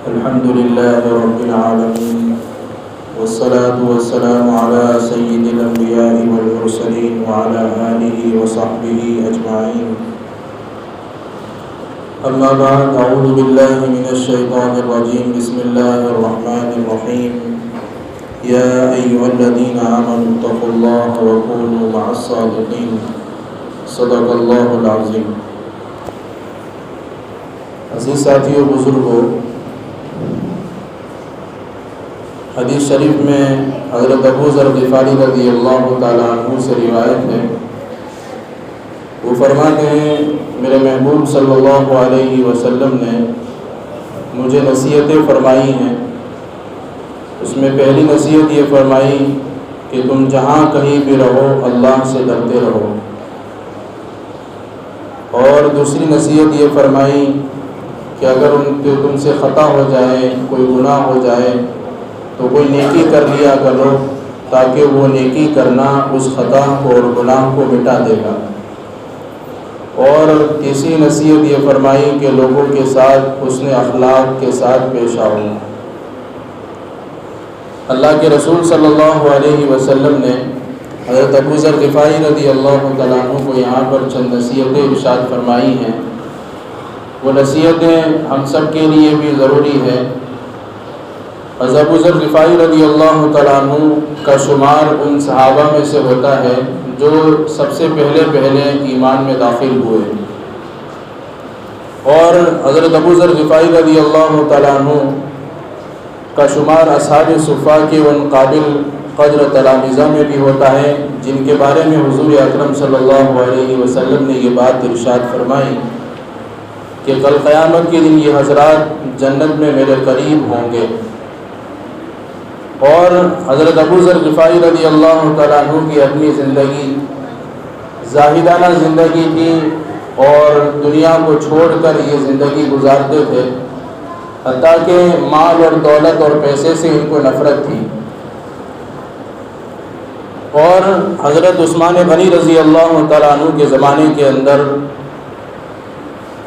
الحمد لله رب العالمين والصلاة والسلام على سيد الأنبياء والمرسلين وعلى آله وصحبه أجمعين. أما بعد، أعوذ بالله من الشيطان الرجيم. بسم الله الرحمن الرحيم. يا أيها الذين آمنوا اتقوا الله وكونوا مع الصادقين. صدق الله العظيم. عزیز ساتھیو، بزرگوں، حدیث شریف میں حضرت ابو ذر غفاری رضی اللہ تعالیٰ عنہ سے روایت ہے. وہ فرماتے ہیں، میرے محبوب صلی اللہ علیہ وسلم نے مجھے نصیحتیں فرمائی ہیں. اس میں پہلی نصیحت یہ فرمائی کہ تم جہاں کہیں بھی رہو اللہ سے ڈرتے رہو، اور دوسری نصیحت یہ فرمائی کہ اگر تم سے خطا ہو جائے، کوئی گناہ ہو جائے تو کوئی نیکی کر لیا کرو، تاکہ وہ نیکی کرنا اس خطا کو اور گناہ کو مٹا دے گا. اور تیسری نصیحت یہ فرمائی کہ لوگوں کے ساتھ حسن اخلاق کے ساتھ پیش آؤ. اللہ کے رسول صلی اللہ علیہ وسلم نے حضرت ابو ذر غفاری رضی اللہ تعالیٰ عنہ کو یہاں پر چند نصیحتیں ارشاد فرمائی ہیں. وہ نصیحتیں ہم سب کے لیے بھی ضروری ہے. حضرت ابو ذر غفاری رضی اللہ تعالیٰ عنہ کا شمار ان صحابہ میں سے ہوتا ہے جو سب سے پہلے ایمان میں داخل ہوئے، اور حضرت ابو ذر غفاری رضی اللہ تعالیٰ عنہ کا شمار اصحاب صفہ کے ان قابل قدر تلامذہ میں بھی ہوتا ہے جن کے بارے میں حضور اکرم صلی اللہ علیہ وسلم نے یہ بات ارشاد فرمائی کہ کل قیامت کے دن یہ حضرات جنت میں میرے قریب ہوں گے. اور حضرت ابو ذر غفاری رضی اللہ تعالیٰ عنہ کی اپنی زندگی زاہدانہ زندگی تھی، اور دنیا کو چھوڑ کر یہ زندگی گزارتے تھے، حتیٰ کہ مال اور دولت اور پیسے سے ان کو نفرت تھی. اور حضرت عثمان غنی رضی اللہ تعالیٰ عنہ کے زمانے کے اندر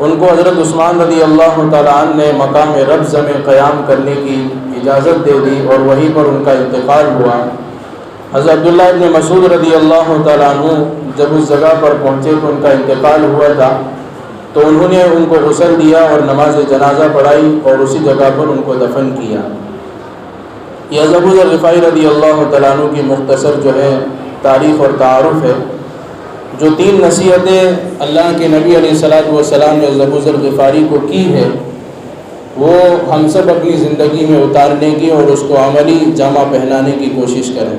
ان کو حضرت عثمان رضی اللہ تعالیٰ عنہ نے مقام ربض میں قیام کرنے کی اجازت دے دی، اور وہیں پر ان کا انتقال ہوا. حضرت عبداللہ ابن مسعود رضی اللہ تعالیٰ عنہ جب اس جگہ پر پہنچے تو ان کا انتقال ہوا تھا، تو انہوں نے ان کو غسل دیا اور نماز جنازہ پڑھائی اور اسی جگہ پر ان کو دفن کیا. یہ حضرت ابو ذر غفاری رضی اللہ تعالیٰ عنہ کی مختصر جو ہے تاریخ اور تعارف ہے. جو 3 نصیحتیں اللہ کے نبی علیہ السلام نے حضرت ابو ذر غفاری کو کی ہے، وہ ہم سب اپنی زندگی میں اتارنے کی اور اس کو عملی جامہ پہنانے کی کوشش کریں.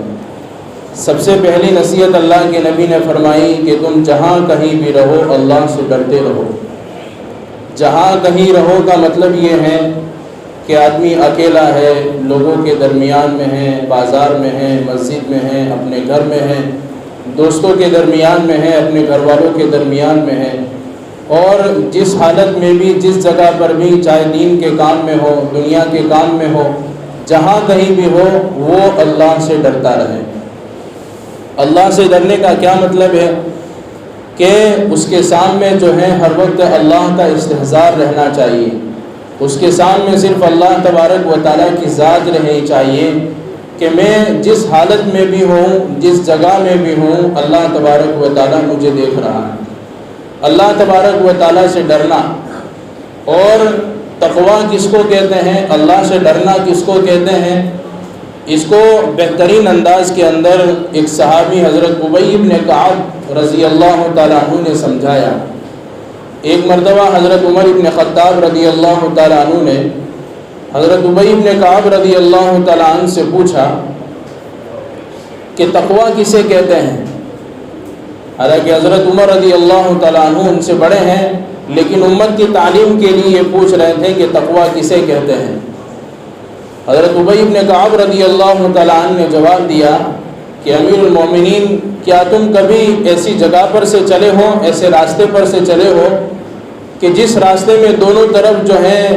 سب سے پہلی نصیحت اللہ کے نبی نے فرمائی کہ تم جہاں کہیں بھی رہو اللہ سے ڈرتے رہو. جہاں کہیں رہو کا مطلب یہ ہے کہ آدمی اکیلا ہے، لوگوں کے درمیان میں ہے، بازار میں ہے، مسجد میں ہے، اپنے گھر میں ہے، دوستوں کے درمیان میں ہے، اپنے گھر والوں کے درمیان میں ہے، اور جس حالت میں بھی، جس جگہ پر بھی، چاہے دین کے کام میں ہو، دنیا کے کام میں ہو، جہاں کہیں بھی ہو وہ اللہ سے ڈرتا رہے. اللہ سے ڈرنے کا کیا مطلب ہے کہ اس کے سامنے جو ہے ہر وقت اللہ کا استحضار رہنا چاہیے. اس کے سامنے صرف اللہ تبارک و تعالیٰ کی ذات رہنی چاہیے کہ میں جس حالت میں بھی ہوں، جس جگہ میں بھی ہوں، اللہ تبارک و تعالیٰ مجھے دیکھ رہا ہے. اللہ تبارک و تعالیٰ سے ڈرنا. اور تقویٰ کس کو کہتے ہیں، اللہ سے ڈرنا کس کو کہتے ہیں، اس کو بہترین انداز کے اندر ایک صحابی حضرت ابی بن کعب رضی اللہ تعالیٰ عنہ نے سمجھایا. ایک مرتبہ حضرت عمر بن خطاب رضی اللہ تعالیٰ عنہ نے حضرت ابی بن کعب رضی اللہ تعالیٰ عنہ سے پوچھا کہ تقویٰ کسے کہتے ہیں. حالانکہ حضرت عمر رضی اللہ تعالیٰ عنہ ان سے بڑے ہیں، لیکن امت کی تعلیم کے لیے یہ پوچھ رہے تھے کہ تقویٰ کسے کہتے ہیں. حضرت ابی بن کعب رضی اللہ تعالیٰ عنہ نے جواب دیا کہ امیر المومنین، کیا تم کبھی ایسی جگہ پر سے چلے ہو، ایسے راستے پر سے چلے ہو کہ جس راستے میں دونوں طرف جو ہیں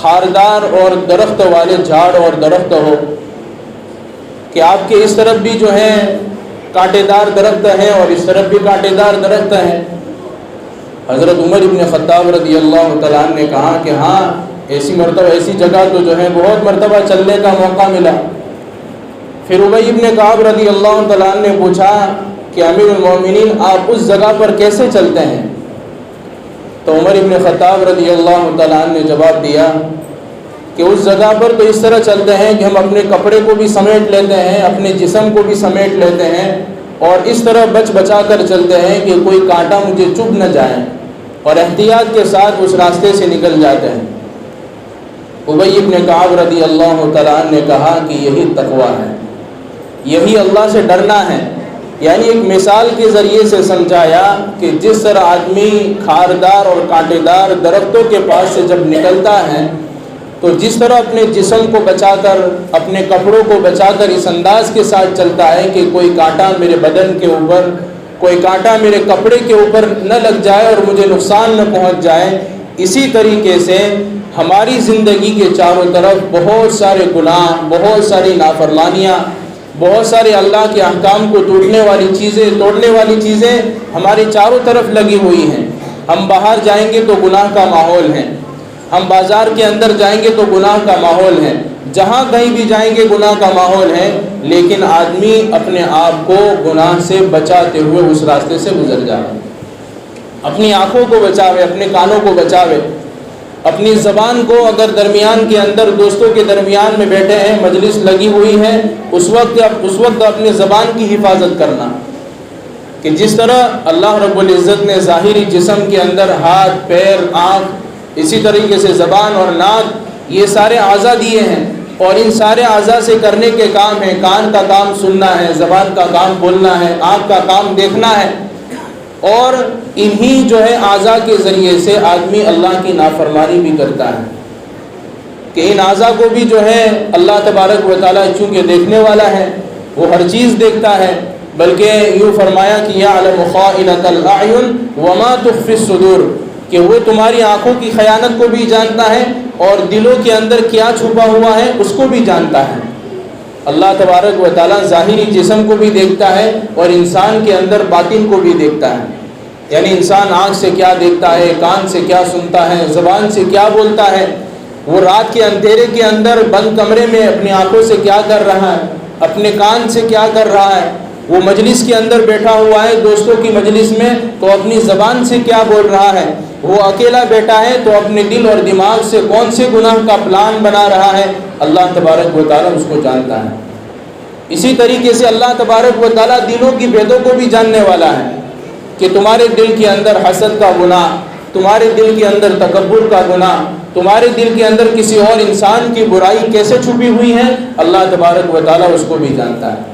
خاردار اور درخت والے جھاڑ اور درخت ہو، کہ آپ کے اس طرف بھی جو ہیں کانٹے دار درخت ہیں اور اس طرف بھی کانٹے دار درخت ہیں. حضرت عمر بن خطاب رضی اللہ تعالیٰ عنہ نے کہا کہ ہاں، ایسی جگہ تو جو ہے بہت مرتبہ چلنے کا موقع ملا۔ پھر ابی بن کعب رضی اللہ تعالیٰ عنہ نے پوچھا کہ امیر المومنین آپ اس جگہ پر کیسے چلتے ہیں؟ تو عمر بن خطاب رضی اللہ تعالیٰ عنہ نے جواب دیا کہ اس جگہ پر تو اس طرح چلتے ہیں کہ ہم اپنے کپڑے کو بھی سمیٹ لیتے ہیں، اپنے جسم کو بھی سمیٹ لیتے ہیں، اور اس طرح بچا کر چلتے ہیں کہ کوئی کانٹا مجھے چبھ نہ جائے، اور احتیاط کے ساتھ اس راستے سے نکل جاتے ہیں۔ ابی بن کعب رضی اللہ تعالیٰ عنہ نے کہا کہ یہی تقویٰ ہے، یہی اللہ سے ڈرنا ہے۔ یعنی ایک مثال کے ذریعے سے سمجھایا کہ جس طرح آدمی خاردار اور کانٹے دار درختوں کے پاس سے جب نکلتا ہے تو جس طرح اپنے جسم کو بچا کر، اپنے کپڑوں کو بچا کر اس انداز کے ساتھ چلتا ہے کہ کوئی کانٹا میرے بدن کے اوپر، کوئی کانٹا میرے کپڑے کے اوپر نہ لگ جائے اور مجھے نقصان نہ پہنچ جائے، اسی طریقے سے ہماری زندگی کے چاروں طرف بہت سارے گناہ، بہت ساری نافرمانیاں، بہت سارے اللہ کے احکام کو توڑنے والی چیزیں ہمارے چاروں طرف لگی ہوئی ہیں۔ ہم باہر جائیں گے تو گناہ کا ماحول ہے، ہم بازار کے اندر جائیں گے تو گناہ کا ماحول ہے، جہاں کہیں بھی جائیں گے گناہ کا ماحول ہے، لیکن آدمی اپنے آپ کو گناہ سے بچاتے ہوئے اس راستے سے گزر جائے، اپنی آنکھوں کو بچاوے، اپنے کانوں کو بچاوے، اپنی زبان کو، اگر درمیان کے اندر دوستوں کے درمیان میں بیٹھے ہیں، مجلس لگی ہوئی ہے، اس وقت اپنی زبان کی حفاظت کرنا، کہ جس طرح اللہ رب العزت نے ظاہری جسم کے اندر ہاتھ، پیر، آنکھ، اسی طریقے سے زبان اور ناک، یہ سارے اعضاء دیے ہیں، اور ان سارے اعضاء سے کرنے کے کام ہیں، کان کا کام سننا ہے، زبان کا کام بولنا ہے، آنکھ کا کام دیکھنا ہے، اور انہی جو ہے اعضاء کے ذریعے سے آدمی اللہ کی نافرمانی بھی کرتا ہے، کہ ان اعضاء کو بھی جو ہے اللہ تبارک و تعالیٰ چونکہ دیکھنے والا ہے، وہ ہر چیز دیکھتا ہے، بلکہ یوں فرمایا کہ یعلم خائنۃ الاعین وما تخفی الصدور، کہ وہ تمہاری آنکھوں کی خیانت کو بھی جانتا ہے اور دلوں کے اندر کیا چھپا ہوا ہے اس کو بھی جانتا ہے۔ اللہ تبارک و تعالیٰ ظاہری جسم کو بھی دیکھتا ہے اور انسان کے اندر باطن کو بھی دیکھتا ہے، یعنی انسان آنکھ سے کیا دیکھتا ہے، کان سے کیا سنتا ہے، زبان سے کیا بولتا ہے، وہ رات کے اندھیرے کے اندر بند کمرے میں اپنی آنکھوں سے کیا کر رہا ہے، اپنے کان سے کیا کر رہا ہے، وہ مجلس کے اندر بیٹھا ہوا ہے دوستوں کی مجلس میں تو اپنی زبان سے کیا بول رہا ہے، وہ اکیلا بیٹھا ہے تو اپنے دل اور دماغ سے کون سے گناہ کا پلان بنا رہا ہے، اللہ تبارک و تعالیٰ اس کو جانتا ہے۔ اسی طریقے سے اللہ تبارک و تعالیٰ دلوں کی بھیدوں کو بھی جاننے والا ہے، کہ تمہارے دل کے اندر حسد کا گناہ، تمہارے دل کے اندر تکبر کا گناہ، تمہارے دل کے اندر کسی اور انسان کی برائی کیسے چھپی ہوئی ہے، اللہ تبارک و تعالیٰ اس کو بھی جانتا ہے۔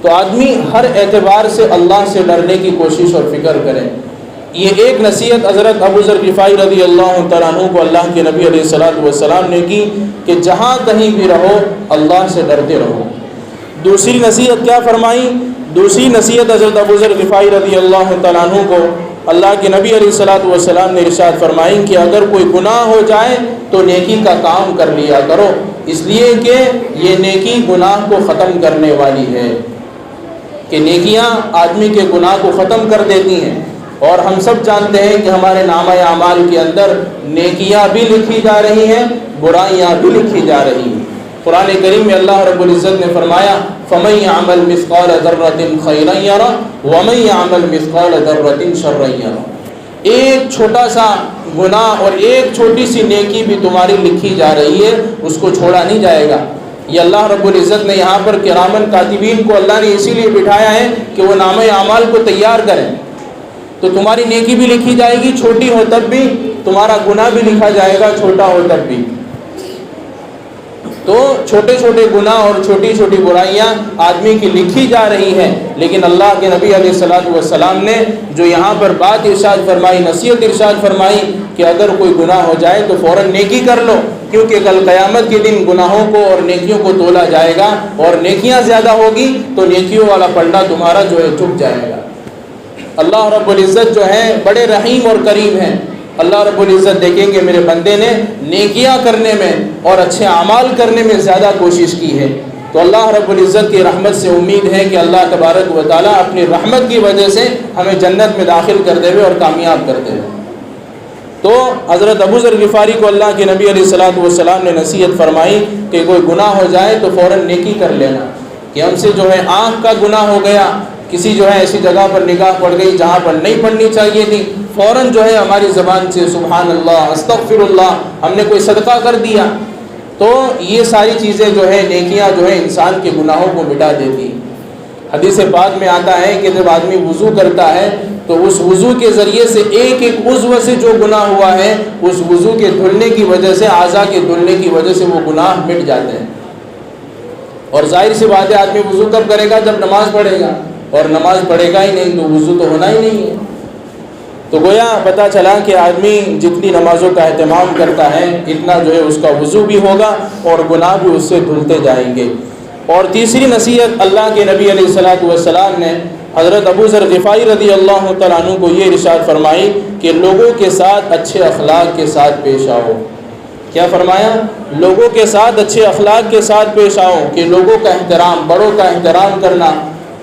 تو آدمی ہر اعتبار سے اللہ سے ڈرنے کی کوشش اور فکر کرے۔ یہ ایک نصیحت حضرت ابو ذر غفاری رضی اللہ تعالیٰ عنہ کو اللہ کے نبی علیہ الصلوۃ والسلام نے کی کہ جہاں کہیں بھی رہو اللہ سے ڈرتے رہو۔ دوسری نصیحت کیا فرمائی؟ دوسری نصیحت حضرت ابو ذر غفاری رضی اللہ تعالیٰ عنہ کو اللہ کے نبی علیہ الصلوۃ والسلام نے ارشاد فرمائی کہ اگر کوئی گناہ ہو جائے تو نیکی کا کام کر لیا کرو، اس لیے کہ یہ نیکی گناہ کو ختم کرنے والی ہے، کہ نیکیاں آدمی کے گناہ کو ختم کر دیتی ہیں۔ اور ہم سب جانتے ہیں کہ ہمارے نامہ اعمال کے اندر نیکیاں بھی لکھی جا رہی ہیں، برائیاں بھی لکھی جا رہی ہیں۔ قرآن کریم میں اللہ رب العزت نے فرمایا فَمَن يَعْمَلْ مِثْقَالَ ذَرَّةٍ خَيْرًا يَرَهُ وَمَن يَعْمَلْ مِثْقَالَ ذَرَّةٍ شَرًّا يَرَهُ۔ ایک چھوٹا سا گناہ اور ایک چھوٹی سی نیکی بھی تمہاری لکھی جا رہی ہے، اس کو چھوڑا نہیں جائے گا۔ یہ اللہ رب العزت نے یہاں پر کرامن کاتبین کو اللہ نے اسی لیے بٹھایا ہے کہ وہ نامہ اعمال کو تیار کریں، تو تمہاری نیکی بھی لکھی جائے گی، چھوٹی ہو تب بھی، تمہارا گناہ بھی لکھا جائے گا، چھوٹا ہو تب بھی۔ تو چھوٹے چھوٹے گناہ اور چھوٹی چھوٹی برائیاں آدمی کی لکھی جا رہی ہیں، لیکن اللہ کے نبی علیہ الصلوۃ والسلام نے جو یہاں پر بات ارشاد فرمائی، نصیحت ارشاد فرمائی کہ اگر کوئی گناہ ہو جائے تو فوراً نیکی کر لو، کیونکہ کل قیامت کے دن گناہوں کو اور نیکیوں کو تولا جائے گا، اور نیکیاں زیادہ ہوگی تو نیکیوں والا پلڑا تمہارا جو ہے جھک جائے گا۔ اللہ رب العزت جو ہے بڑے رحیم اور کریم ہیں۔ اللہ رب العزت دیکھیں گے میرے بندے نے نیکیاں کرنے میں اور اچھے اعمال کرنے میں زیادہ کوشش کی ہے، تو اللہ رب العزت کی رحمت سے امید ہے کہ اللہ تبارک و تعالیٰ اپنی رحمت کی وجہ سے ہمیں جنت میں داخل کر دے اور کامیاب کر دے۔ تو حضرت ابو ذر غفاری کو اللہ کے نبی علیہ الصلوۃ والسلام نے نصیحت فرمائی کہ کوئی گناہ ہو جائے تو فوراً نیکی کر لینا، کہ ہم سے جو ہے آنکھ کا گناہ ہو گیا، کسی جو ہے ایسی جگہ پر نگاہ پڑ گئی جہاں پر نہیں پڑنی چاہیے تھی، فوراً جو ہے ہماری زبان سے سبحان اللہ، استغفر اللہ، ہم نے کوئی صدقہ کر دیا، تو یہ ساری چیزیں جو ہے نیکیاں جو ہے انسان کے گناہوں کو مٹا دیتی۔ حدیث پاک میں آتا ہے کہ جب آدمی وضو کرتا ہے تو اس وضو کے ذریعے سے ایک ایک عضو سے جو گناہ ہوا ہے اس وضو کے دھلنے کی وجہ سے، اعضاء کے دھلنے کی وجہ سے وہ گناہ مٹ جاتے ہیں۔ اور ظاہر سی بات ہے آدمی وضو کب کرے گا؟ جب نماز پڑھے گا، اور نماز پڑھے گا ہی نہیں تو وضو تو ہونا ہی نہیں ہے۔ تو گویا پتہ چلا کہ آدمی جتنی نمازوں کا اہتمام کرتا ہے اتنا جو ہے اس کا وضو بھی ہوگا اور گناہ بھی اس سے دھلتے جائیں گے۔ اور تیسری نصیحت اللہ کے نبی علیہ الصلوۃ والسلام نے حضرت ابو ذر غفاری رضی اللہ تعالیٰ عنہ کو یہ ارشاد فرمائی کہ لوگوں کے ساتھ اچھے اخلاق کے ساتھ پیش آؤ۔ کیا فرمایا؟ لوگوں کے ساتھ اچھے اخلاق کے ساتھ پیش آؤ، کہ لوگوں کا احترام، بڑوں کا احترام کرنا،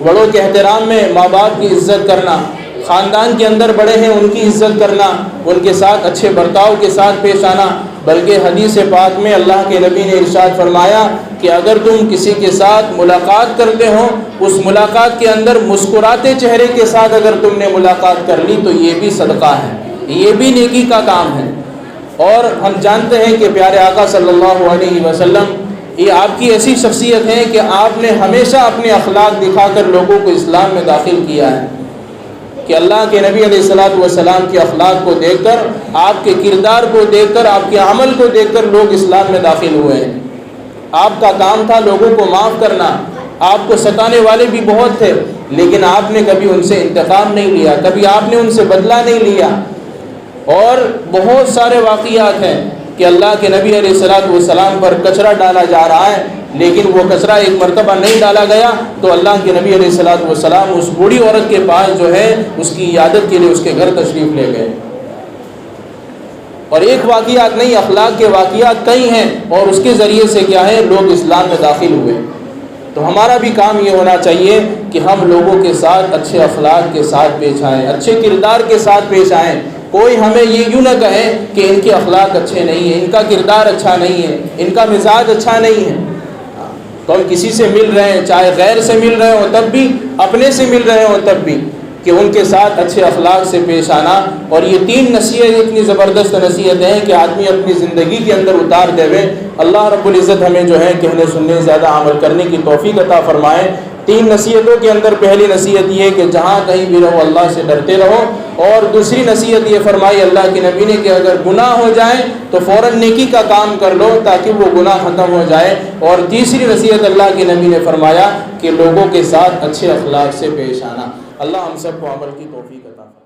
بڑوں کے احترام میں ماں باپ کی عزت کرنا، خاندان کے اندر بڑے ہیں ان کی عزت کرنا، ان کے ساتھ اچھے برتاؤ کے ساتھ پیش آنا۔ بلکہ حدیث پاک میں اللہ کے نبی نے ارشاد فرمایا کہ اگر تم کسی کے ساتھ ملاقات کرتے ہو، اس ملاقات کے اندر مسکراتے چہرے کے ساتھ اگر تم نے ملاقات کر لی تو یہ بھی صدقہ ہے، یہ بھی نیکی کا کام ہے۔ اور ہم جانتے ہیں کہ پیارے آقا صلی اللہ علیہ وسلم یہ آپ کی ایسی شخصیت ہے کہ آپ نے ہمیشہ اپنے اخلاق دکھا کر لوگوں کو اسلام میں داخل کیا ہے، کہ اللہ کے نبی علیہ الصلوۃ والسلام کے اخلاق کو دیکھ کر، آپ کے کردار کو دیکھ کر، آپ کے عمل کو دیکھ کر لوگ اسلام میں داخل ہوئے ہیں۔ آپ کا کام تھا لوگوں کو معاف کرنا، آپ کو ستانے والے بھی بہت تھے لیکن آپ نے کبھی ان سے انتقام نہیں لیا، کبھی آپ نے ان سے بدلہ نہیں لیا۔ اور بہت سارے واقعات ہیں کہ اللہ کے نبی علیہ الصلوۃ والسلام پر کچرا ڈالا جا رہا ہے لیکن وہ کچرا ایک مرتبہ نہیں ڈالا گیا تو اللہ کے نبی علیہ الصلوۃ والسلام اس بوڑھی عورت کے پاس جو ہے اس کی عیادت کے لیے اس کے گھر تشریف لے گئے۔ اور ایک واقعات نہیں، اخلاق کے واقعات کئی ہیں اور اس کے ذریعے سے کیا ہے لوگ اسلام میں داخل ہوئے۔ تو ہمارا بھی کام یہ ہونا چاہیے کہ ہم لوگوں کے ساتھ اچھے اخلاق کے ساتھ پیش آئیں، اچھے کردار کے ساتھ پیش آئیں۔ کوئی ہمیں یہ یوں نہ کہے کہ ان کے اخلاق اچھے نہیں ہیں، ان کا کردار اچھا نہیں ہے، ان کا مزاج اچھا نہیں ہے۔ تو ہم کسی سے مل رہے ہیں، چاہے غیر سے مل رہے ہوں تب بھی، اپنے سے مل رہے ہوں تب بھی، کہ ان کے ساتھ اچھے اخلاق سے پیش آنا۔ اور یہ تین نصیحتیں اتنی زبردست نصیحتیں ہیں کہ آدمی اپنی زندگی کے اندر اتار دے۔ اللہ رب العزت ہمیں جو ہے کہنے سننے زیادہ عمل کرنے کی توفیق عطا فرمائے۔ تین نصیحتوں کے اندر پہلی نصیحت یہ کہ جہاں کہیں بھی رہو اللہ سے ڈرتے رہو، اور دوسری نصیحت یہ فرمائی اللہ کے نبی نے کہ اگر گناہ ہو جائے تو فوراً نیکی کا کام کر لو تاکہ وہ گناہ ختم ہو جائے، اور تیسری نصیحت اللہ کے نبی نے فرمایا کہ لوگوں کے ساتھ اچھے اخلاق سے پیش آنا۔ اللہ ہم سب کو عمل کی توفیق عطا فرمائے۔